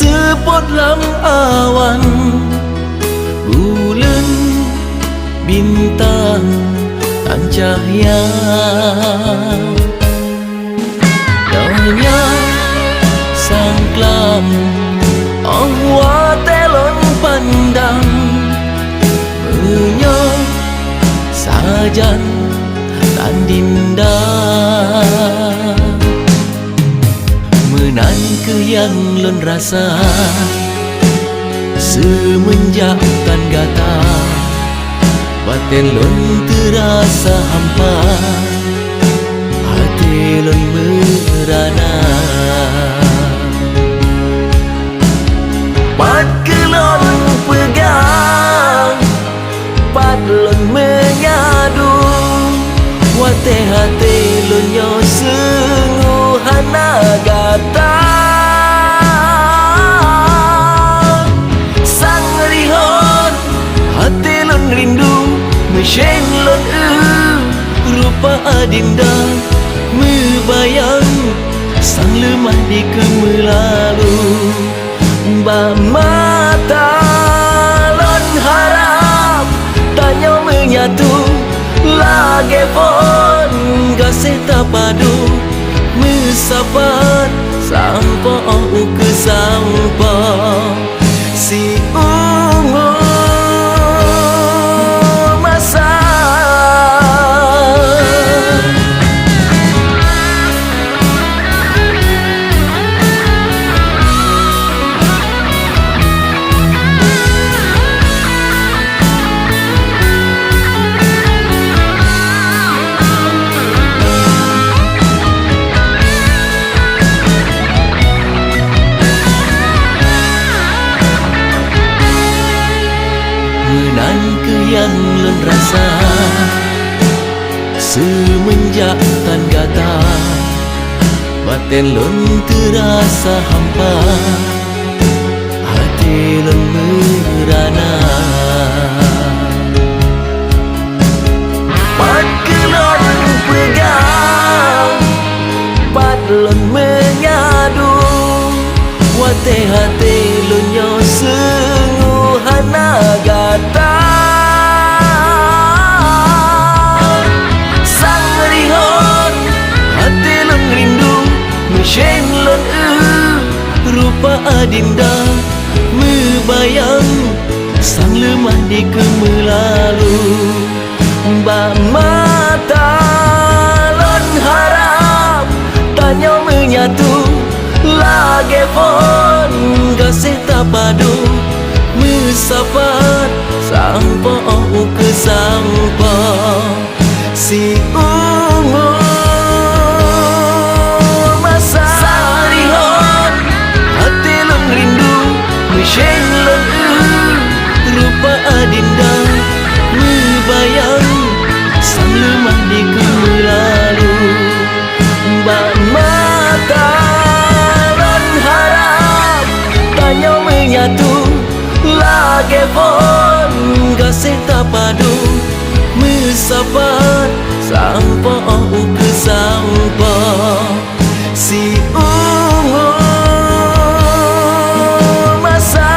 sepot lam awan, bulan bintang tan cahaya. Donya sang klam Allah telon pandang, menyong sajan tan dinda. Menan ke yang lon rasa semenjak tan gata, batin lon terasa hampa, hati lon merana. Pat kelon pegang, pat lon menyadu, wate hati lon nyo senguhan agata. Sang rihon hati lon rindu, mesyeng lon rupa adinda, mebayang sang lemah di kemelalu. Ba mata lon harap tanya menyatu, lagi pun gasih tapadu, mesapat sampai ke sampai si ungu masa. Menan ke yang lon rasa semenjak tan gata, batin lon terasa hampa, hati lon merana. Pat kelon pegang, pat lon menyadu, wate hati lon nyo senguhan agata. Sang rihon hati lon rindu, mesyeng lon rupa adinda, mebayang sang lemah di kemelalu. Ba mata lon harap tanya menyatu, lagi pun gasih tapadu, mesapat sampai ke sampai si ungu masa. Sarihon hati lon rindu, mesyeng lon rupa adinda, mebayang sang lemah di kemelalu. Ba mata lon harap tanya menyatu, lagi pun gasih tapadu, mesapat sampai ke sampai si ungu masa.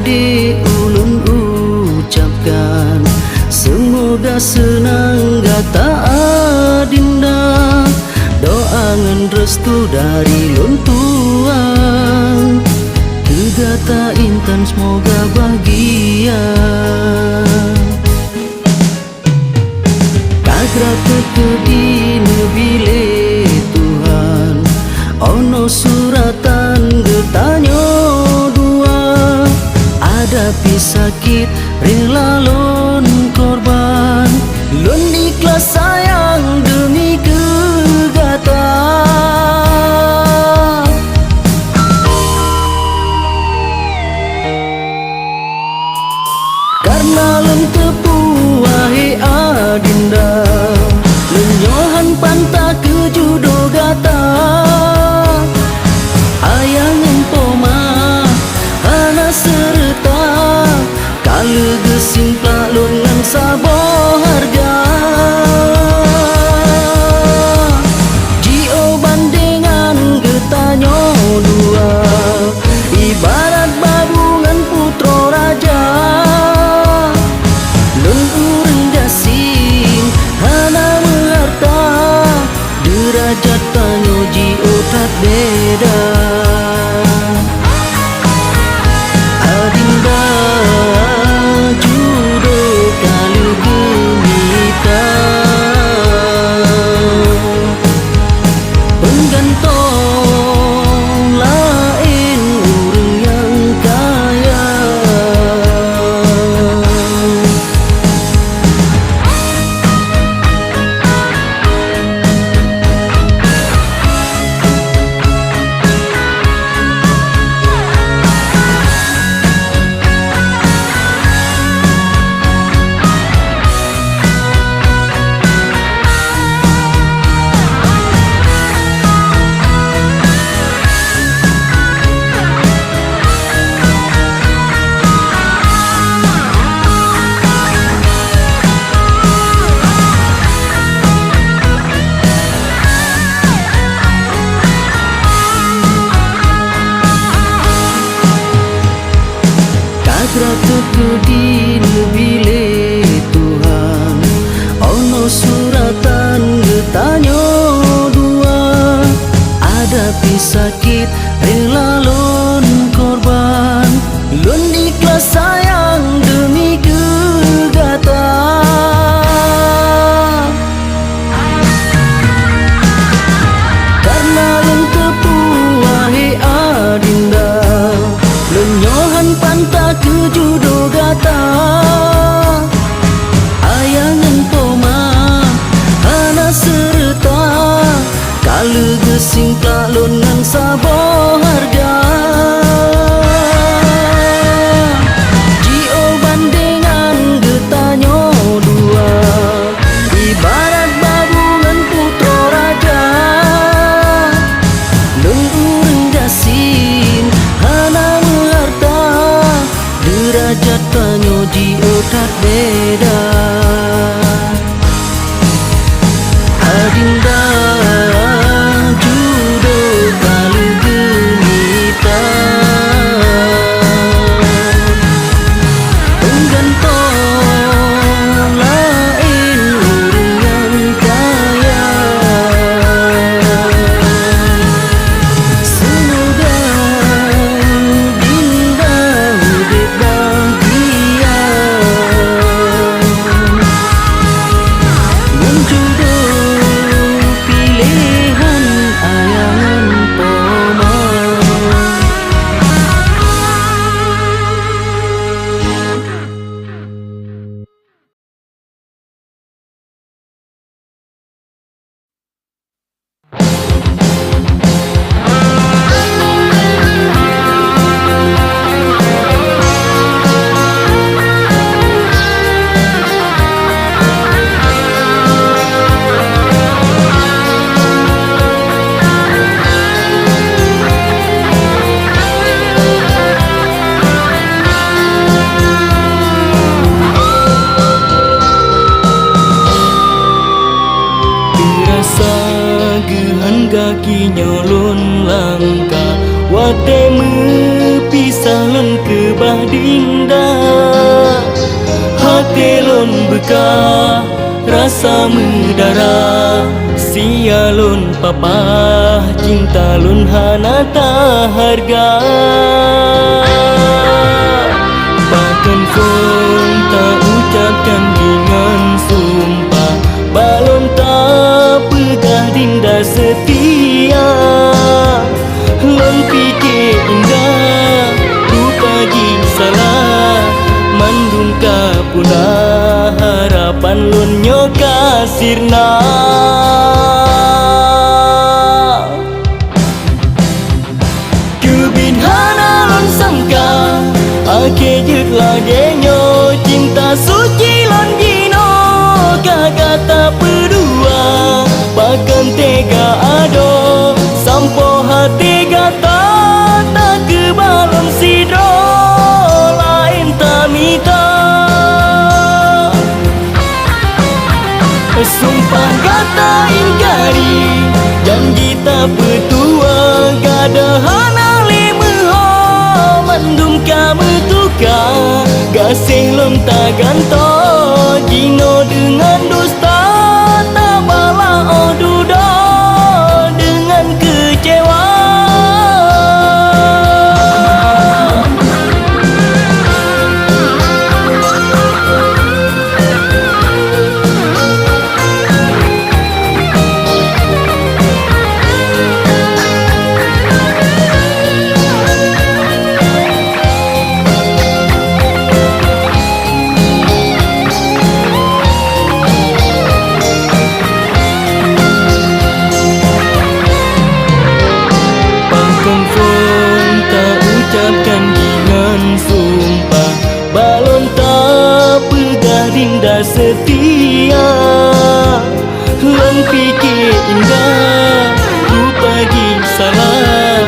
di ulun ucapkan, semoga senang gata adinda, doa ngan restu dari lun tuan. Kegata intan semoga bahagia sakit rela lon korban, lon ikhlas sayang demi kegata. Karena lon tepu wahai adinda, lon nyohan panta kejudo gata. Ayang empoma hana serta, kalau gesing plak lon sabo harga. Jio bandengan getanyo dua, ibarat babungan putro raja. Lon urang gasing hana mengharta, derajat tanyo jio tak beda. Adinda judo kalau gemita, penggantong lain urang yang kaya. Ratuku di nebile Tuhan, ono suratan getanyo dua. Ada sakit rela lon korban, lon ikhlas sayang demi kegata. Karena lon tepu wahai adinda, lon nyohan panta kejudo gata. Ayang empoma hana serta, kalau gesing plak lon nang sabo harga. Jio bandengan getanyo dua, ibarat babungan putro raja. Lon urang gasing hana mengharta, derajat tanyo jio tak beda. Adinda judo kalau gemita, penggantong lain urang yang kaya. Semoga dinda hidup bahagia, menjudo pilihan ayang empoma. Kaki nyolon langkah, wate mepisah lon kebah dinda. Hati lon bekah, rasa mendara. Sia lon papa, cinta lon hana tak harga. Bahkan pun tak ucapkan dengan sumpah, balon tak pegah dinda setia. Lon fikir indah, rupa jing salah, punah harapan lun nyoka sirna. Kebinhana lun sangka ake jut lage nyo cinta suci lon gino kagak tak berdua bahkan tega ado sampo hati gata tak kebalon sidro lain tamita. Sumpah kata ingkari janji tak bertua gada hana limeho mandum kamu tuka gasih lom tak ganto jino dengan dusta tak bala odudo dengan kecewa. Dinda setia lon pikir indah ku pagi salah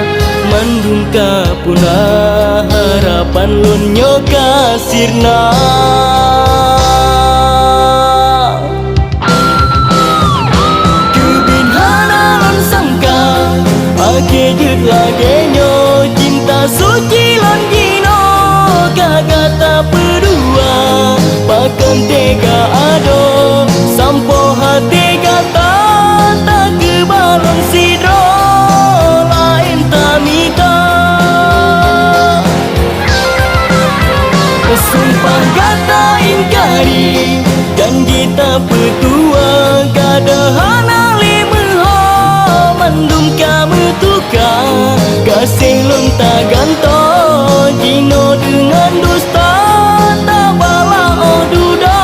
mandung ka punah harapan lon nyoka sirna. Kebinhana lon sangka ake jut lage nyo cinta suci lon gino kagak tak berdua bahkan tega ado sampo hati gata tak kebalon sidro lain tamita. Sumpah kata ingkari janji tak bertua gada hana limeho mandum kamu tuka kasih lom tak ganto jino dengan dusta tak bala odudo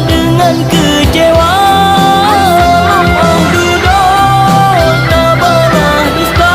dengan kecewa. Odudo tak bala dusta.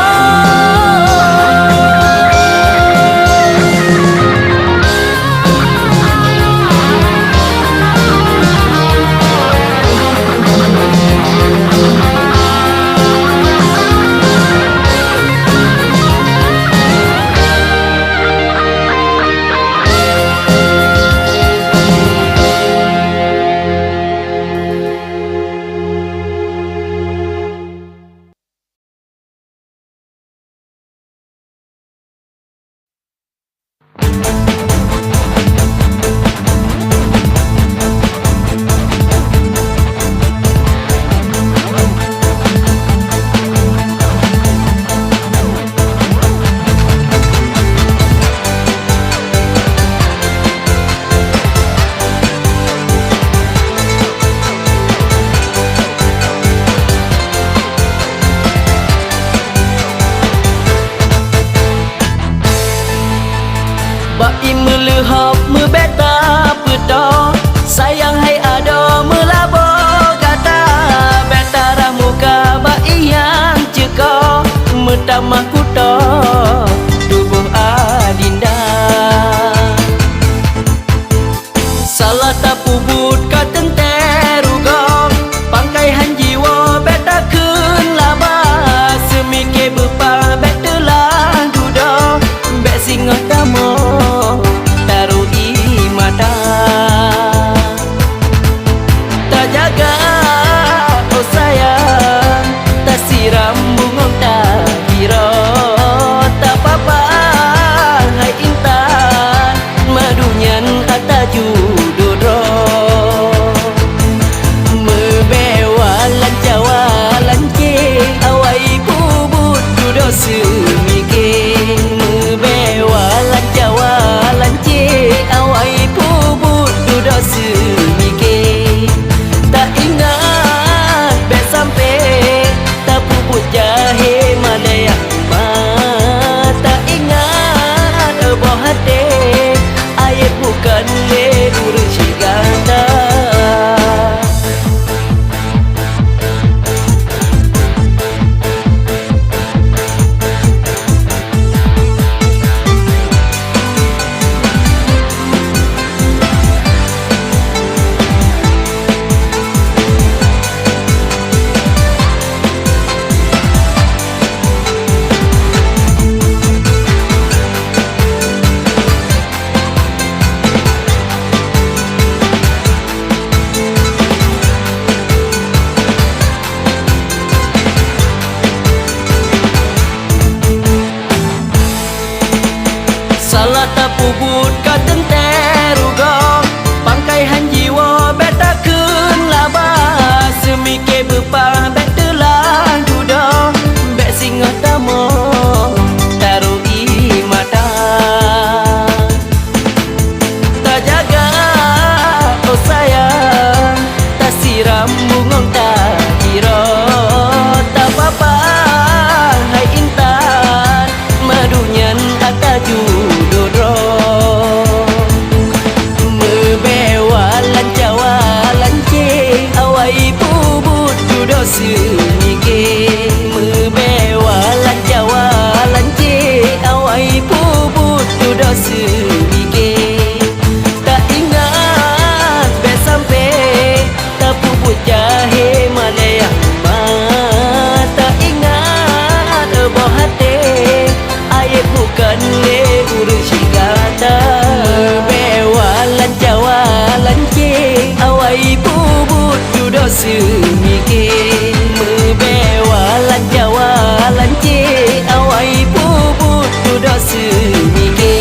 semike.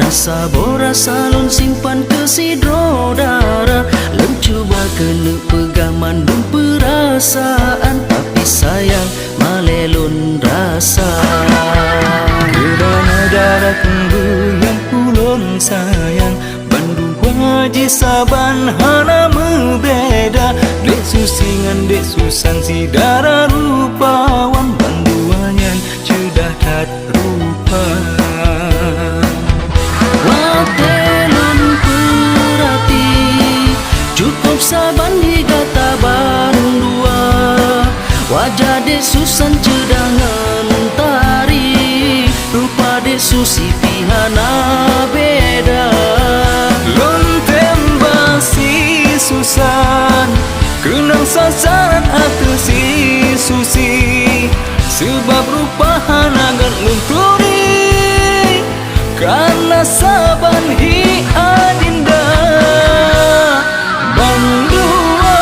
Sabora salon simpan kesidro darah. Lem cuba kena pegang mandung perasaan, tapi sayang malelon rasa. Kerana darah tunggu yang ulun sayang, bandu haji saban hana membeda. Dek susingan dek susan si darah rupawan, banduannya cedah tat rupa. Watelon perhati, cukup saban hingga tabarung dua. Wajah dek susan cedangan tari, rupa dek susi pihana beda. Lon tembak si susan, kenang sasaran aku si susi. Sebab rupa hanagan lunturi, karena saban hi adinda bandua.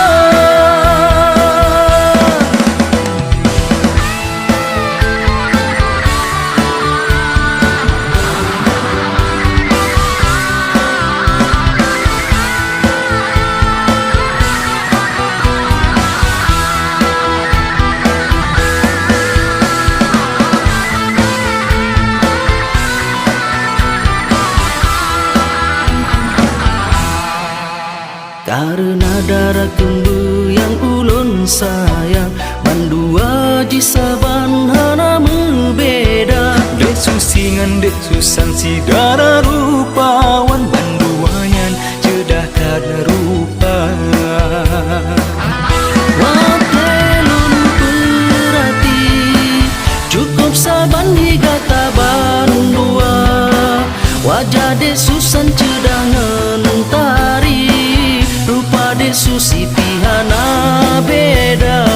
Karena darah tumbuh yang ulun sayang, bandua ji saban hana membeda. Dek susingan dek susan si darah rupawan, banduanyan cedah kada rupa. Watelon perhati, cukup saban hingga tabarung dua. Wajah dek susan cedangan tari, rupa dek susi pihana beda.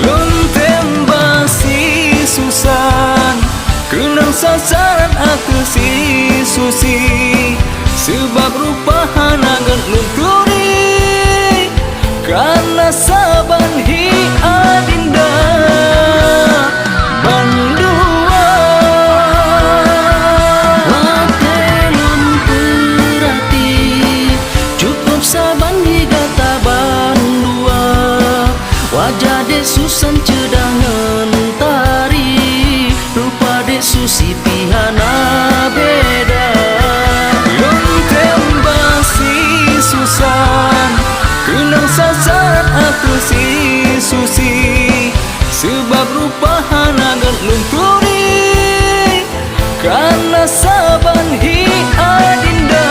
Lon tembak si susan, kenang sasaran aku si susi. Sebab rupa hanagan lunturi, karena saban hi adinda bandua. Watelon perhati, cukup saban hingga tabarung dua. Wajah dek susan cedangan tari, rupa dek susi pihana beda. Lon tembak si susan, kenang sasaran aku si susi. Sebab rupa hanagan lunturi, karena saban hi adinda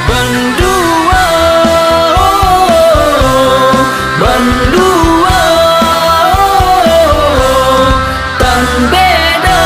bandua. Bandua tan beda.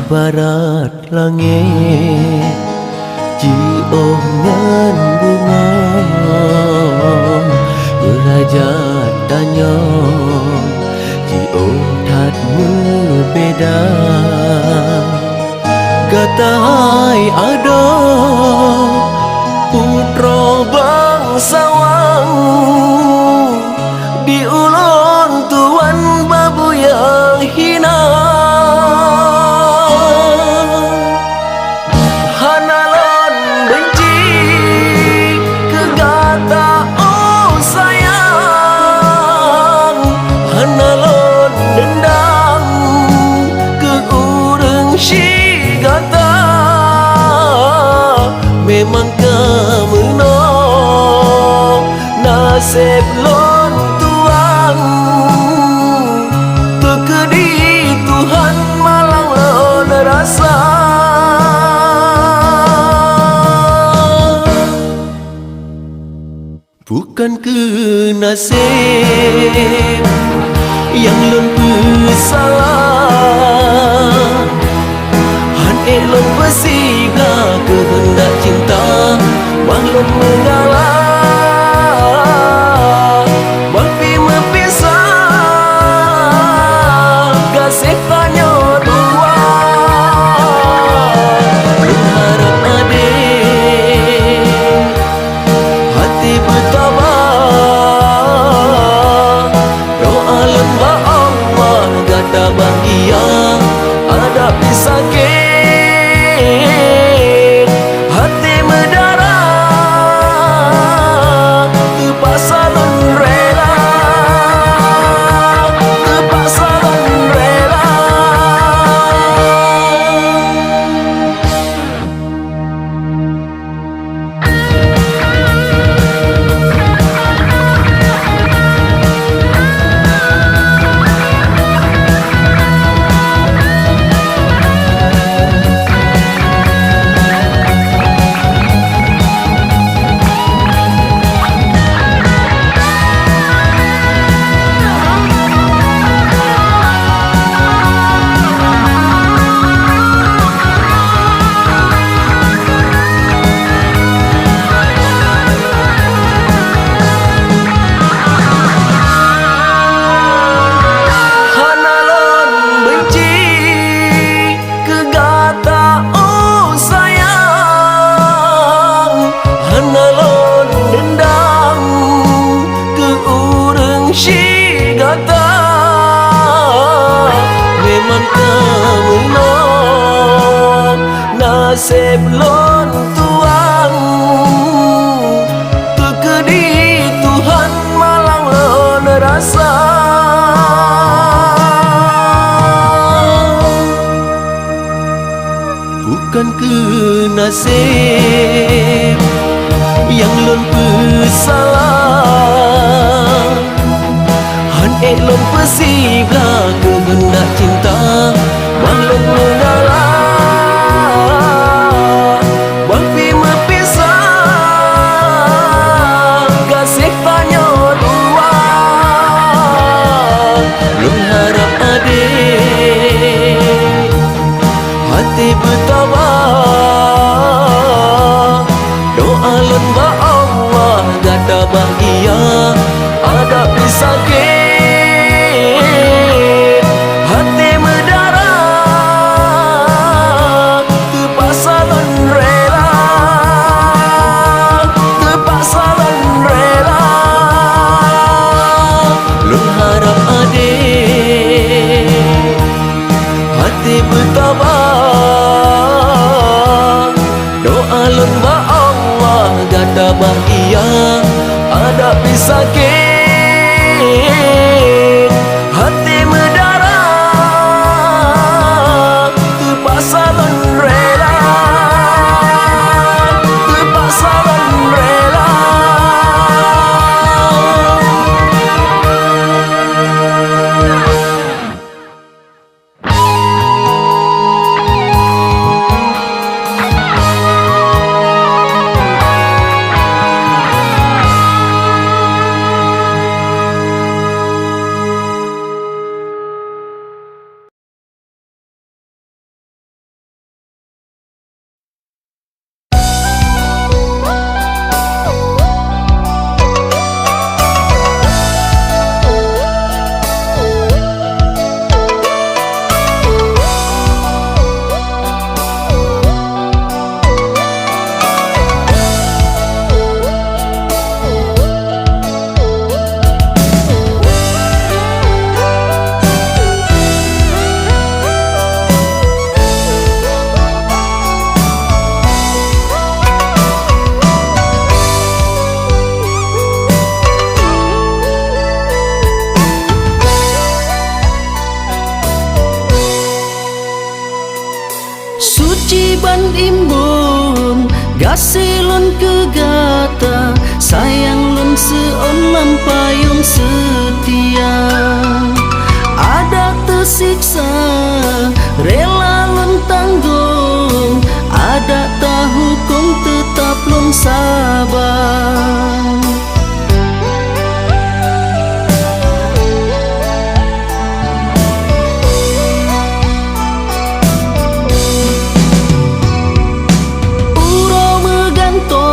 Ibarat langit Jiomngan bunga Berajat danyong Jiom tat berbeda. Gat tai ada putra bangsawan di ulun tuan babu yang hina. Hanalon benci kegata oh sayang, hanalon dendam ke urang si gata. Memang kamu no nasib lon tuan tekedi Tuhan malang lon rasa. Bukan ke nasib yang lon bersalah, han elon bersibla kehendak cinta maklum mengalah. Mafi mepisah kasih tanya dua, berharap adik hati bertabah. Doa lembah Allah gada bahagia ada sakit hati mendarah terpaksa lon rela, terpaksa lon rela. Hanalon dendam ke urang si gata. Memang kamu no nasib lon tuan tekedi Tuhan malang lon rasa. Bukan ke nasib yang lon bersalah, han elon bersibla kehendak cinta maklum mengalah. Mafi mepisah kasih tanya dua, lon harap adik hati bertabah. Doa lembah Allah gada bahagia ada sakit hati mendarah terpaksa lon rela, terpaksa lon rela. Lon harap adik hati bertabah. Doa lembah Allah gada bahagia ada sakit hati mendarah terpaksa lon rela, terpaksa lon rela. kasih lun kegata, sayang lun seon mampayung setia. Ada tersiksa, rela lun tanggung, ada tak hukum tetap lun sabar. Uro meganto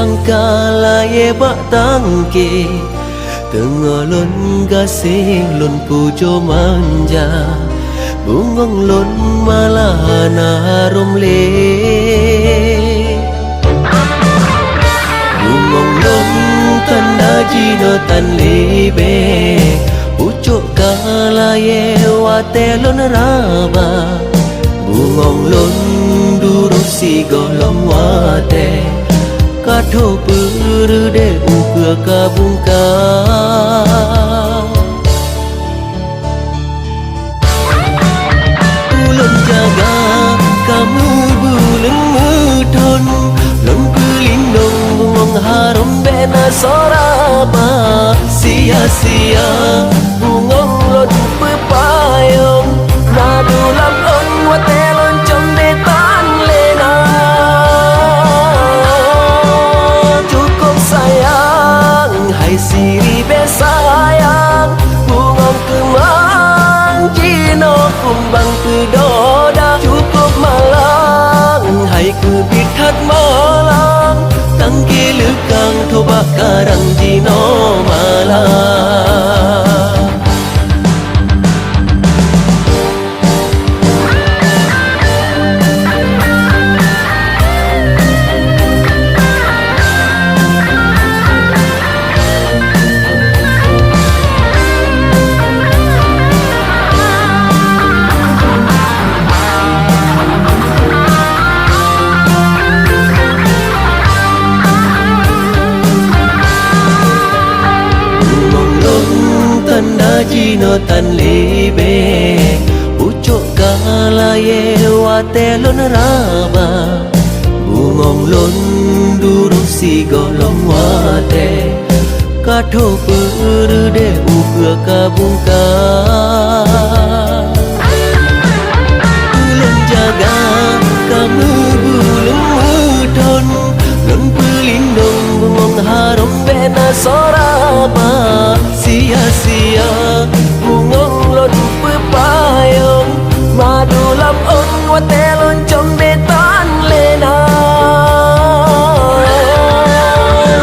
sangka laye bak tangke tengah lon gasing lon pujo manja bungong lon malahana harum le bungong lon tanda jino tan lebe pucuk kalaye wate lon raba bungong lon durusi golong wate kato perude ukua kabungka ulun jaga kamu bulan ngudon lon pelindung bungong harum bena soraba sia-sia bungong lon pepayong nadulam on wate lon comde tan lena cukup sayang hai siri besayang bungong kemang jino kumbang pedoda cukup malang hai kebithat malang tangki lekang tobak karang jino malang jino tan lebe pucuk kalaye wate lon raba bungong lon durusi golong wate kato perude ukua kabungka ulun jaga kamu bulan mudon lon pelindung bungong harum bena soraba sia-sia bungong lon pepayong madulam on wate lon comde tan lena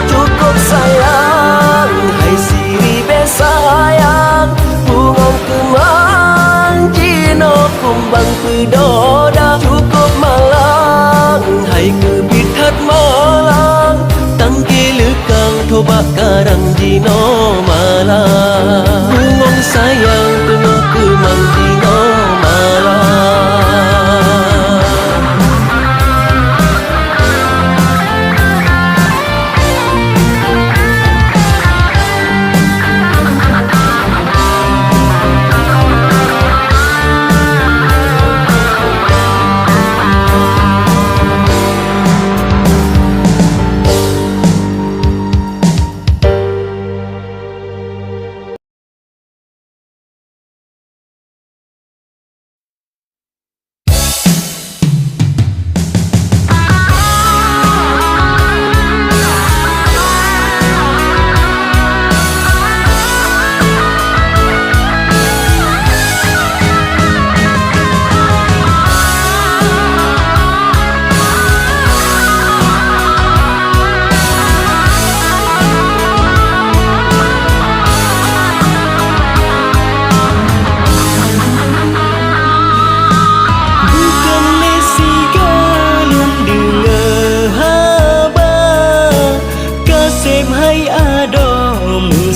cukup sayang hai siri besayang bungong kemang jino kumbang pedoda cukup malang hai kebithat malang tangki lekang tobak karang jino malang bungong sayang tengah kemang jino malang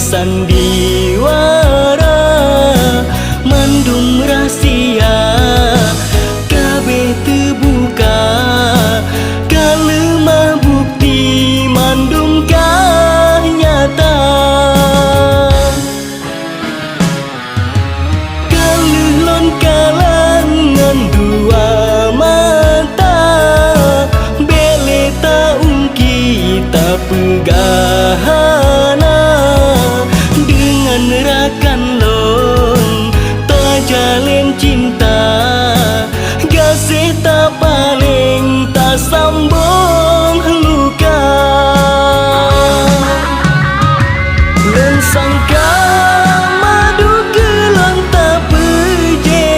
sandiwara mandung rahsia kabeh terbuka kalemah bukti mandung kah nyata kalulon kalangan dua mata bele tak ungki tak pegahana nerakan lon tak jalin cinta gasih tak paling tak sambung luka lon sangka madu kelon tak peje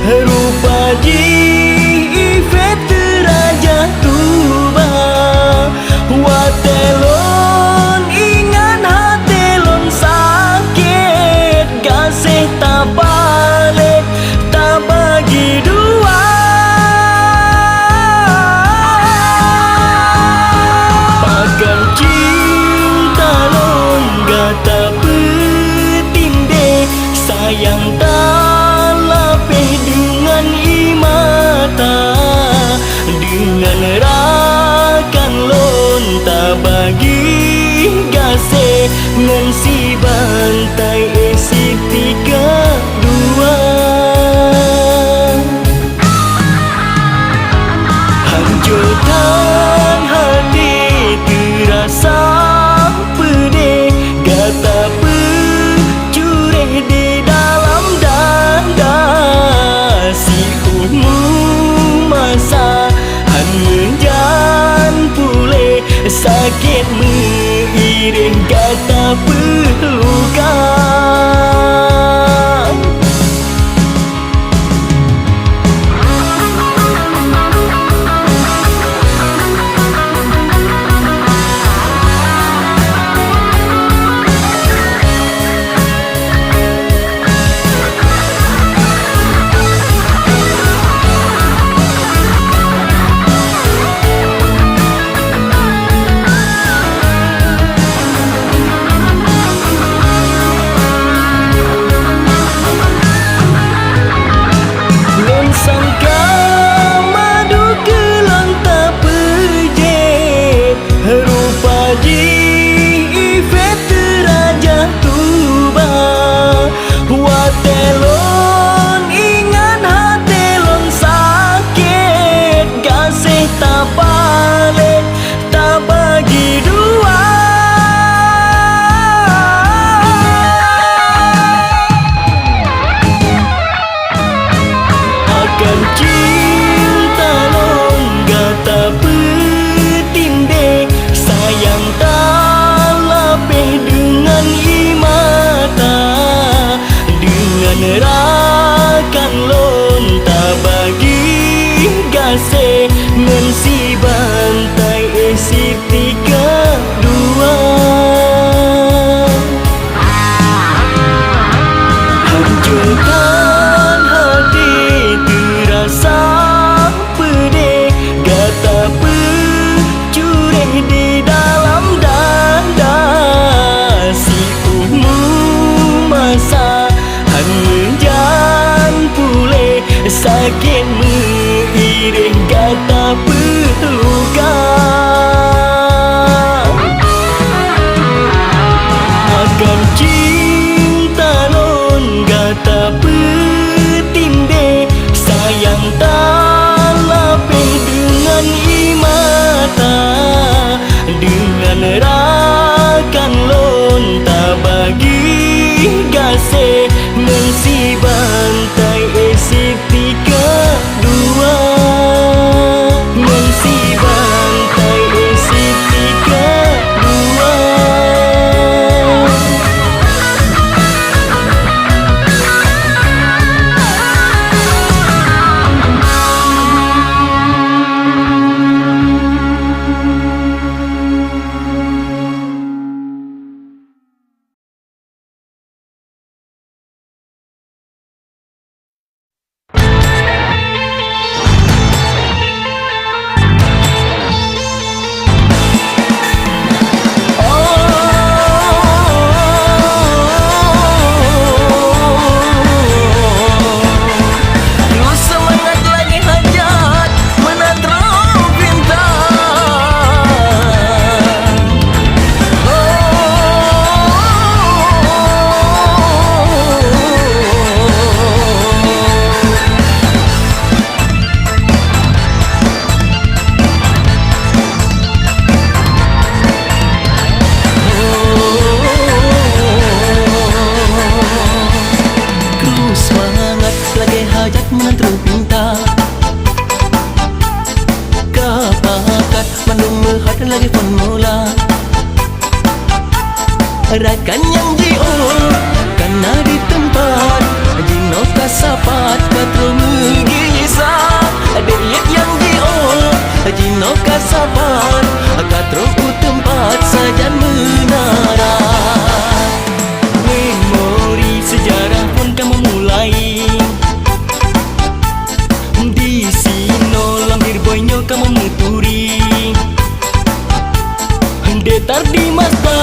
rupa ji ifet raja tuba wat gata petinde sayang tak lapeh dengan imata dengan rakan lonta bagi gase ngan si bantai esi tiga dua hancurkan hati terasa pedih gata pencureh di dalam dada si umum masa han menjan pulih sakit mengiring gata pelukan sangka madu kelon tak perje rupa ji ifet raja tuba watelon ingan hatelon sakit kasih tak balik tak bagi dua akan cinta non gata petinde sayang tak lapeh dengan imata dengan rakan lonta bagi gase ngan si bantai esi tiga dua hancurkan hati terasa pedih gata pencureh di dalam dada si umum masa han menjan pulih sakit mengiring gata pelukan akan cinta non gata petinde sayang tak lapeh dengan imata dengan rakan lonta bagi gase ngan si bantai esi tiga dua ngan si bantai esi tiga dua rakan yang jiol karena di tempat jino kasapat katro mengisa dayat yang jiol jino kasapat katro ku tempat saja menara memori sejarah pun kamu mulai di sino lahir boynya kamu meturi detar di masa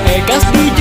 ekas di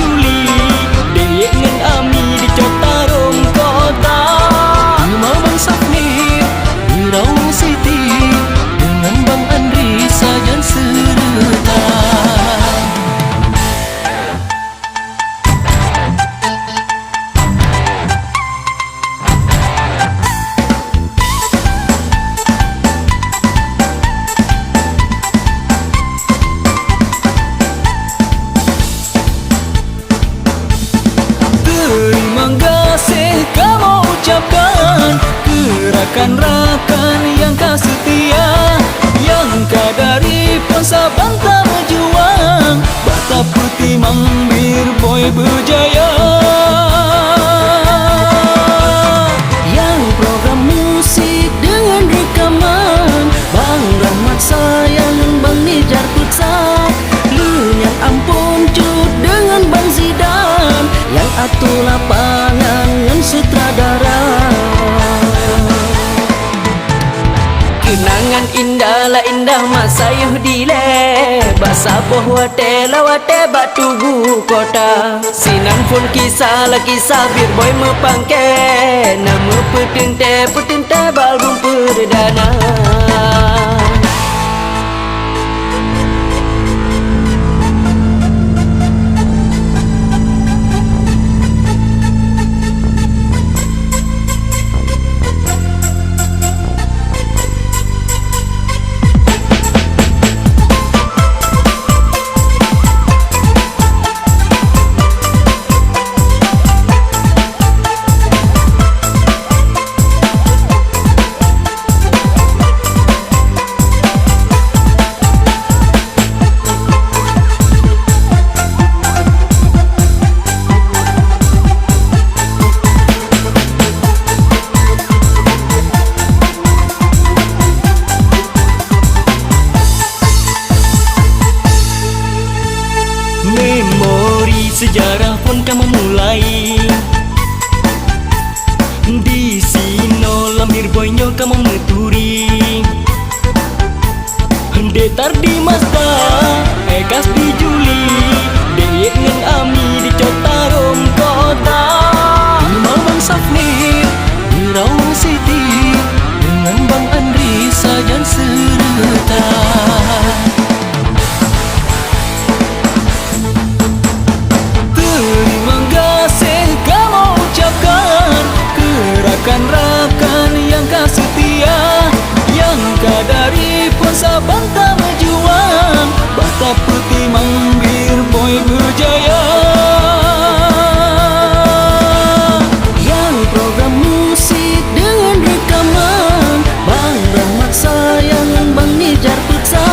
rakan-rakan yang kau setia, yang kadari pun sabanta berjuang, bata putih mambir boy berjaya. Yang program musik dengan rekaman Bang Rahmat sayang Bang Nijar Putsa, Lunyang ampun cut dengan Bang Zidan, yang atur lapangan dengan sutradara. Kenangan indah lah indah masa Yudile, basaboh wate lawate batugu kota. Sinan pun kisah lah kisah bir boy mepangke, nama petinte balbum perdana. Memori sejarah pun kan memulai di sino lamir boynya kan memeturi detar di Mazda ekas di Juli deyek ngen ami di Cotarom kota. Imam Bang Safnir di Rawang City dengan Bang Andri sajan serta. Rakan-rakan yang kau setia, yang kadari pun sabanta berjuang, bata putih mambir boy berjaya. Yang program musik dengan rekaman Bang Rahmat sayang Bang Nijar Putsa,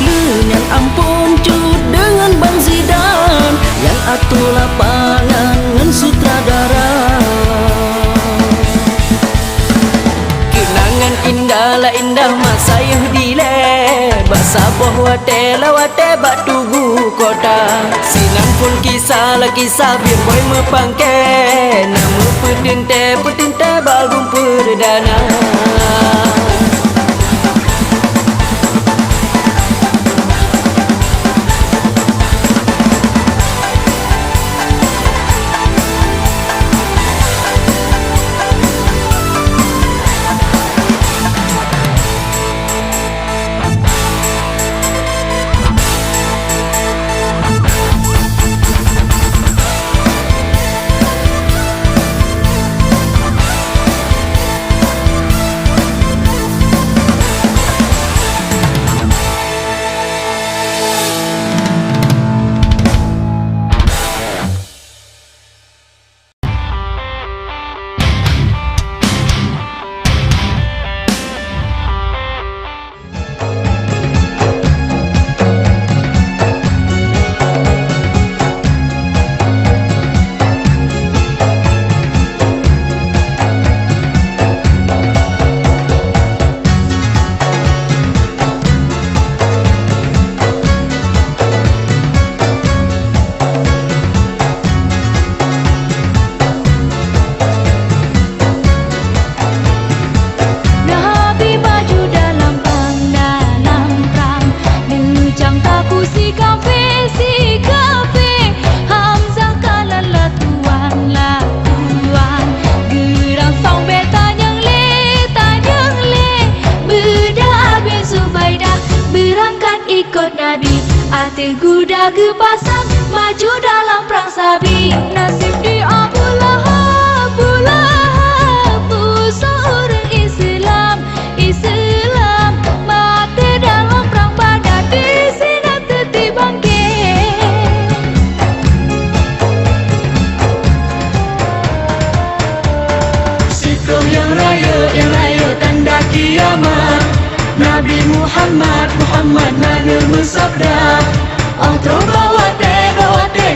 Lunyang ampun cut dengan Bang Zidan, yang atur lapangan dengan sutradara. Indah lah indah masa Yudile, basaboh wate lawate batugu kota. Sinan pun kisah lah kisah bir boy mepangke, nama petinte balbum perdana. Atil kuda ke pasang, maju dalam perang sabi. Nasib di Abu Lahab, seorang Islam mati dalam perang Badar, di sini teti bangkit. Sikap yang raya Muhammad Nabi bersabda, Outro bawate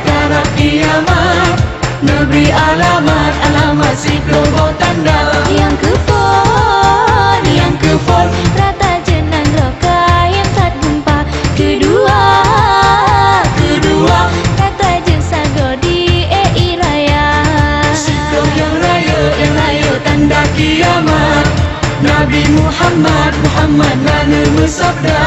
karat kiamat, Nabi alamat si global tanda. Yang kefon rata jenang roka yang tak gempa. Kedua kata jen sago di raya. Sikap yang raya tanda kiamat, Nabi Muhammad Nabi bersabda,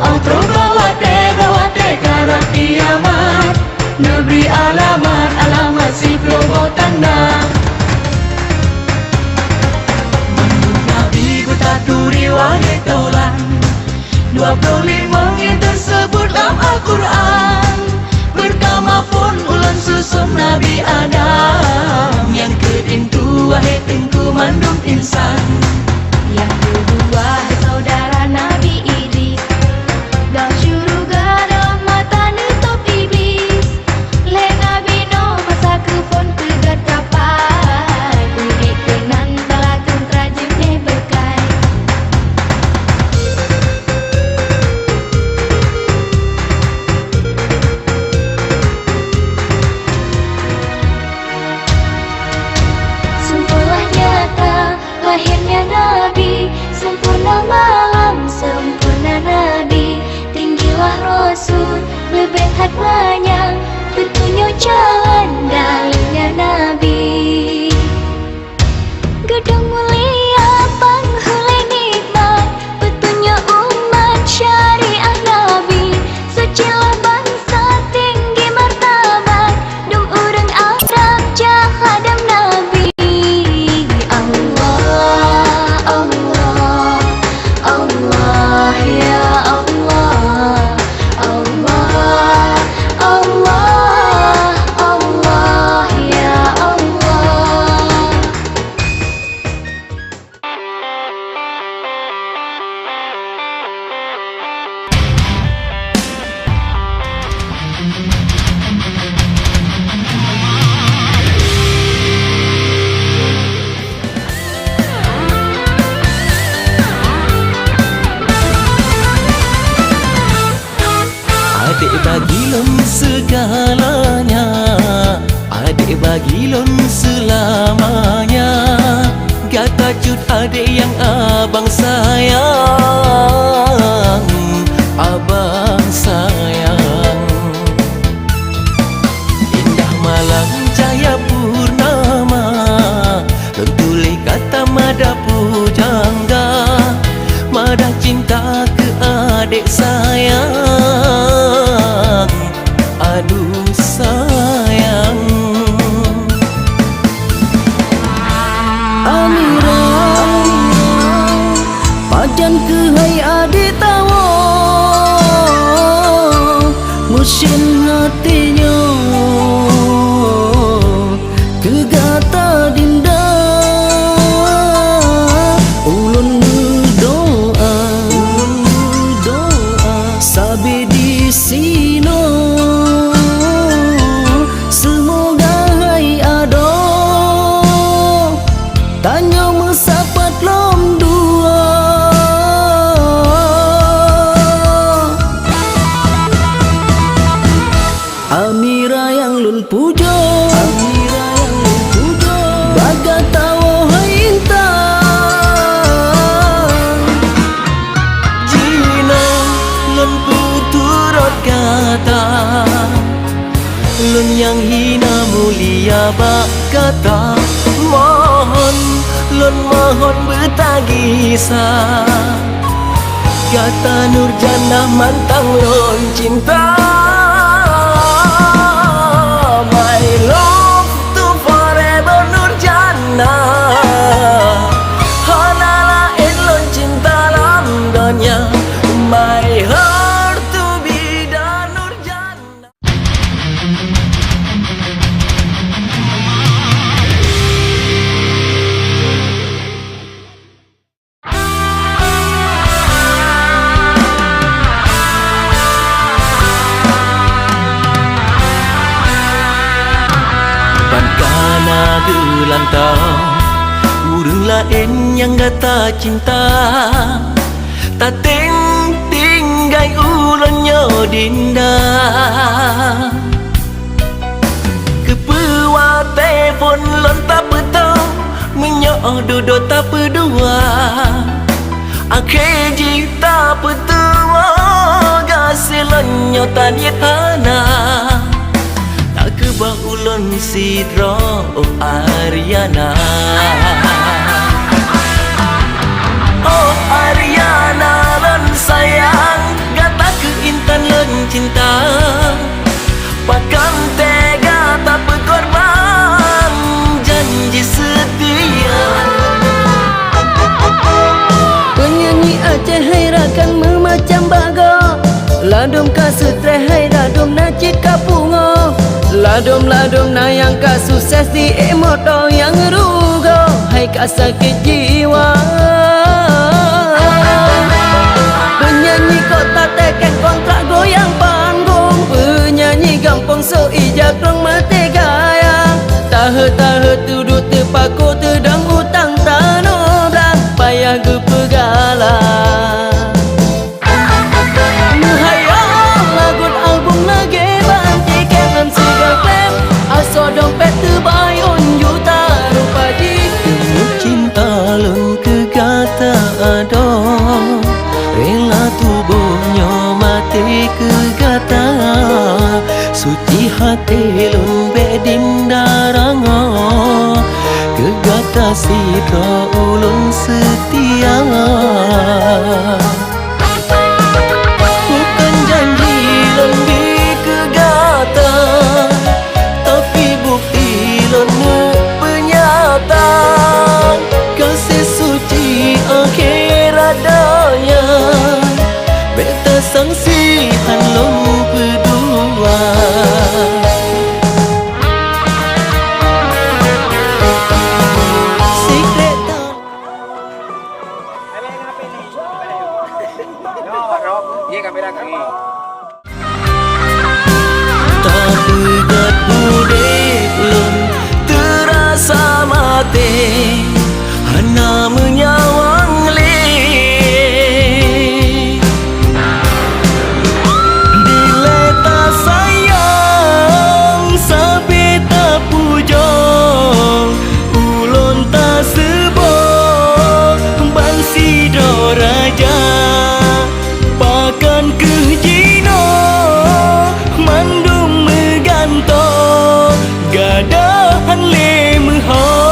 Outro bawate karat kiamat, Nabi alamat si global tanda. Nabi bertatu riwayat taulan 25 yang tersebut dalam Al-Quran. Pertama pun ulang susun Nabi Adam, yang kedua tengku mandum insan, Yang kedua saudara Nabi Idris, dah syuruga dalam mata nutup iblis. Le Nabi no masa kefon tegat kapai, udik kenan talakun terajim berkai. Sempurna nyata lahirnya Nabi, sempurna malam, sempurna Nabi. Tinggilah Rasul, lebih hikmahnya, petunjuk jalan dalilnya Nabi. Gedung mulia, penghuli nikmat, petunjuk umat syariah Nabi. Sucilah bangsa, tinggi martabat, dum urang Arab jahadam Nabi. Allah ya Allah, Allah ya Allah. Adik bagi lon segalanya, adik bagi lon selamanya. Gata cut adik yang abang sayang, abang sayang. Indah malam cahaya purnama, lon tulis kata mada pujangga, mada cinta ke adik sayang, aduh sayang. Amirah, pajan ke hai adik tawo, musim hatinya kegata dinda. Ulun berdoa sabi di sino, semoga hai ado tanya mesapat lom dua. Amira yang lun pujo, baga tawo hai intan. Jina lun puturot kata, lun yang hina mulia bak kata. Mohon lun mohon bertagisa, kata nur jannah mantang lun cinta. My love to forever nur jannah, hanala lun cinta lam dunia. My heart to be the nur jannah. Pankana gelantau, urang lain yang gata cinta, tateng dinda Kepewa telefon lon tak petang Menyak duduk tak berdua Akhir jita petua Gasih lonyo tanya tanah Tak kebah ulun sidra oh Ariana Oh Ariana lon sayang Gata ke intan lon cinta Pakan tega tak berkorban Janji setia Penyanyi Aceh hai rakan memacam bago Ladom ka stres hai ladom na cika pungo Ladom na yang ka sukses di moto yang rugo Hai ka sakit jiwa Penyanyi kota teken kontrak goyang panggung Penyanyi gampang so ijak rong mati gaya Tahe duduk terpaku terdang utang tanoblang Payah gepegalah Muhayang lagut album lagi banti Kenan sigal klep Aso dompet terbayun juta rupa di Cinta lun kegata ado Rela tubuhnya mati kegata Suci hati lun bedinda rango Kegata sidra ulun setia Bukan janji lun di kegata Tapi bukti lun penyata Kasih suci akhirat daya Beta sangsihan lun berdua Secret tau Tak pegat budek lun terasa mati Hana menyawang leh Bila tak sayang sampai tak pujong Ulun tak sebok bansi do raja Pakan ke jino mandum megantong Gadahan le mehon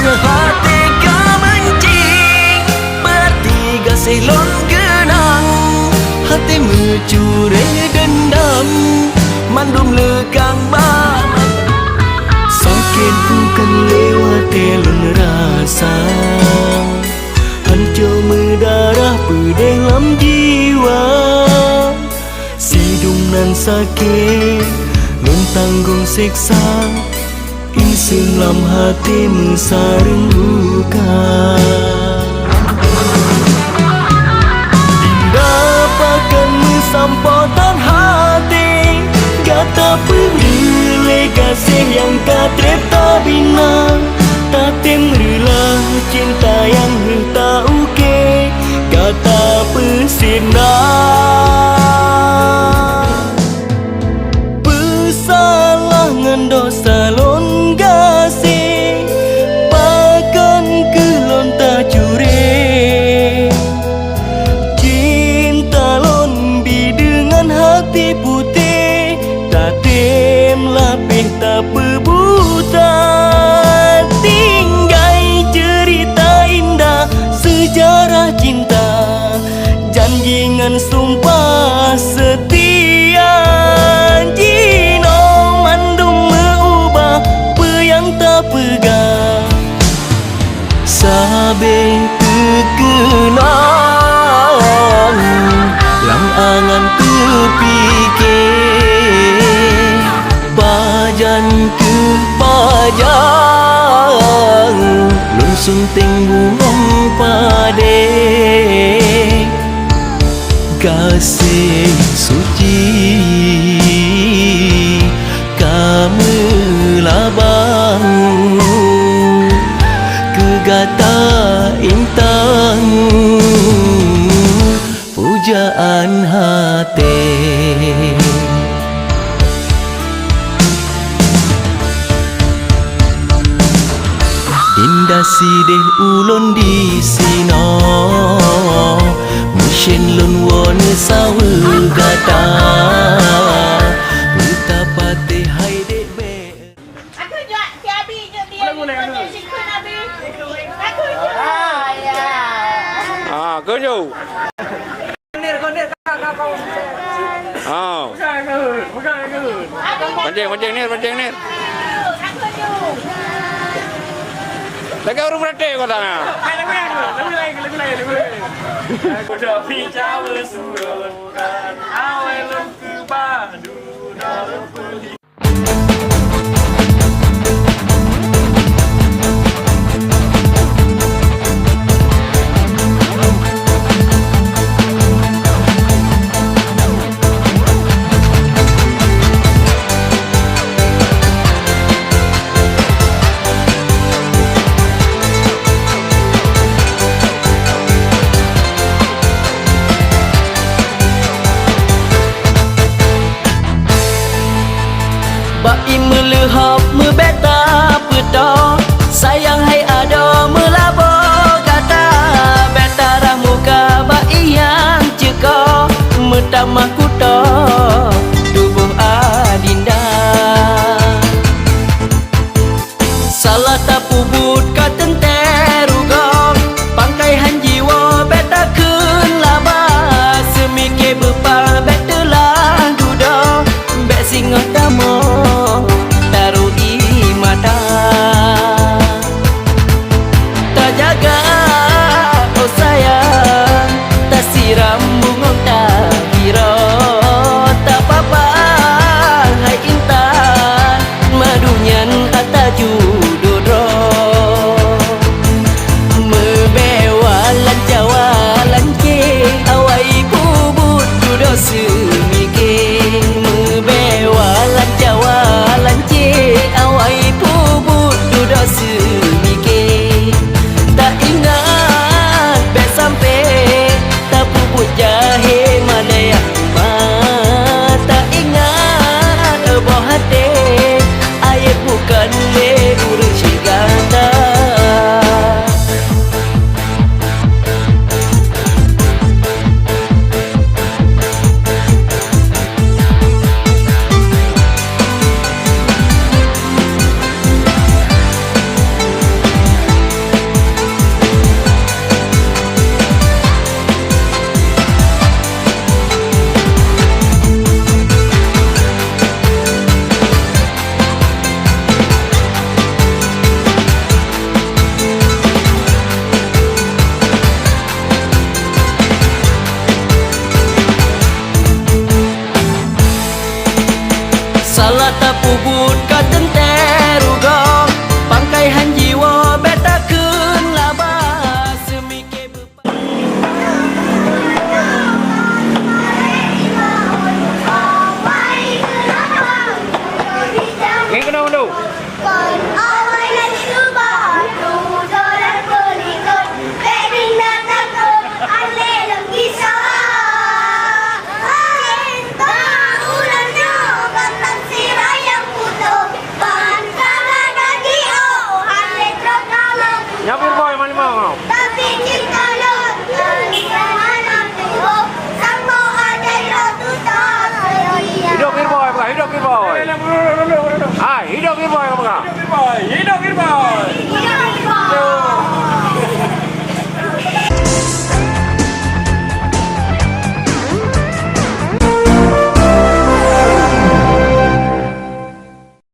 Hati kau benci bertiga silon genang Hati mencuri dendam mandum lekang bang Sakit bukan lewat telun rasa Hancur mendarah dalam jiwa Sidung nan sakit nun tanggung siksa Insing lam hati mesareng luka Dinda pakan mesampotan hati Gata perilai kasih yang katrep tak bina Tatem rela cinta yang tak uke Kata pesinar Pesalah ngan dosa lon gasih Pakan kelon tak curi Cinta lon bi dengan hati putih Tatem lapih tak berbuta Tinggai cerita indah sejarah cinta Janjingan sumpah setia Jino mandum mengubah apa yang tak pegang Sabe kekenang Lam angan terfikir Pajan ke pajang Lun sunting burung pade Kasih suci Kamu labang Kegata intan pujaan hati. Indah sideh ulun di sino, Mushin lun wone sawu gata, Utapate haide be. Aku juga si Abi je dia. Aku sikut Abi. Aku je. Ya. À, cứ dù. Pancing ni. Aku je. Lagi orang berarti kau tanya. Bai melehap